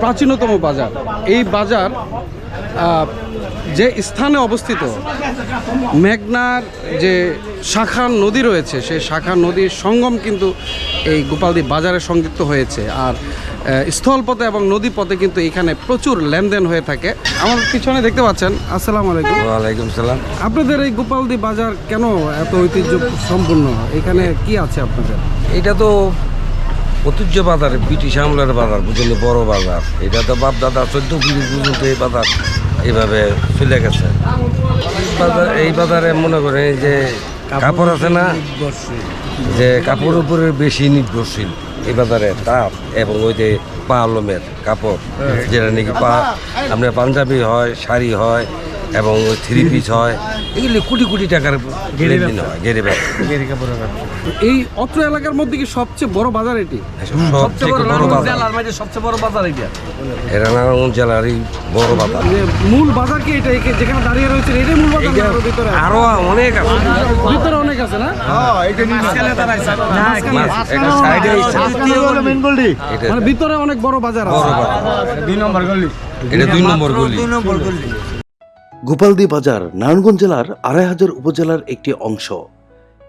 প্রাচীনতম বাজার। এই বাজার যে স্থানে অবস্থিত, মেঘনার যে শাখা নদী রয়েছে, সেই শাখা নদীর সঙ্গম কিন্তু এই গোপালদী বাজারে সংযুক্ত হয়েছে। আর স্থলপথে এবং নদী পথে কিন্তু এখানে প্রচুর লেনদেন হয়ে থাকে। আমার পিছনে দেখতে পাচ্ছেন। আসসালামু আলাইকুম। ওয়ালাইকুম সালাম। আপনাদের এই গোপালদী বাজার কেন এত ঐতিহ্য সম্পূর্ণ? এখানে কি আছে আপনাদের? এটা তো ঐতিহ্য বাজার, ব্রিটিশ আমলের বাজার, বুঝলি, বড় বাজার। এটা তো বাপ দাদা 14 পিঁড়ি পর্যন্ত এই বাজার এইভাবে চলে গেছে। এই বাজারে মনে করেন যে কাপড় আছে না, যে কাপড়ের উপরে বেশি নির্ভরশীল এই বাজারে তাঁত এবং ওই যে পা আলমের কাপড়, যেটা নাকি আপনার পাঞ্জাবি হয়, শাড়ি হয় এবং ওই 3 পিস হয়, এগুলি কোটি কোটি টাকার লেনদেন হয়। গেরে কাপড়ের ব্যবসা। এই অত্র এলাকার মধ্যে কি সবচেয়ে বড় বাজার এটি? সবচেয়ে বড় বাজার, সবচেয়ে বড় বাজার এটা। এটা নারায়ণগঞ্জ জেলারই বড় বাজার। মূল বাজার কি এটা? যেখানে দাঁড়িয়ে রয়েছে এটাই মূল বাজার না আরো ভিতরে? আরো অনেক আছে, ভিতরে অনেক আছে না? মানে ভিতরে অনেক বড় বাজার আছে। এটা 2 নম্বর গলি। গোপালদী বাজার নারায়ণগঞ্জ জেলার 2500 উপজেলার একটি অংশ।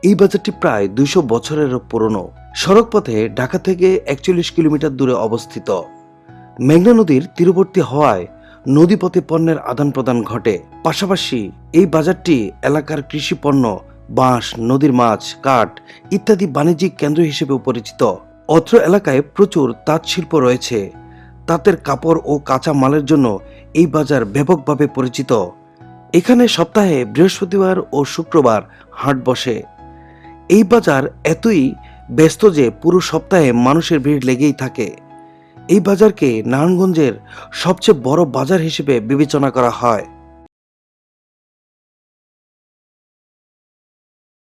এই বাজারটি প্রায় 200 বছরেরও পুরনো। সড়কপথে ঢাকা থেকে 41 কিলোমিটার দূরে অবস্থিত। মেঘনা নদীর তীরবর্তী হওয়ায় নদীপথে পণ্যের আদান প্রদান ঘটে। পাশাপাশি এই বাজারটি এলাকার কৃষি পণ্য, বাঁশ, নদীর মাছ, কাঠ ইত্যাদি বাণিজ্যিক কেন্দ্র হিসেবেও পরিচিত। অত্র এলাকায় প্রচুর তাঁত শিল্প রয়েছে। তাঁতের কাপড় ও কাঁচা মালের জন্য এই বাজার ব্যাপকভাবে পরিচিত। এখানে সপ্তাহে বৃহস্পতিবার ও শুক্রবার হাট বসে। এই বাজার এতই ব্যস্ত যে পুরো সপ্তাহে মানুষের ভিড় লেগেই থাকে। এই বাজারকে নারায়ণগঞ্জের সবচেয়ে বড় বাজার হিসেবে বিবেচনা করা হয়।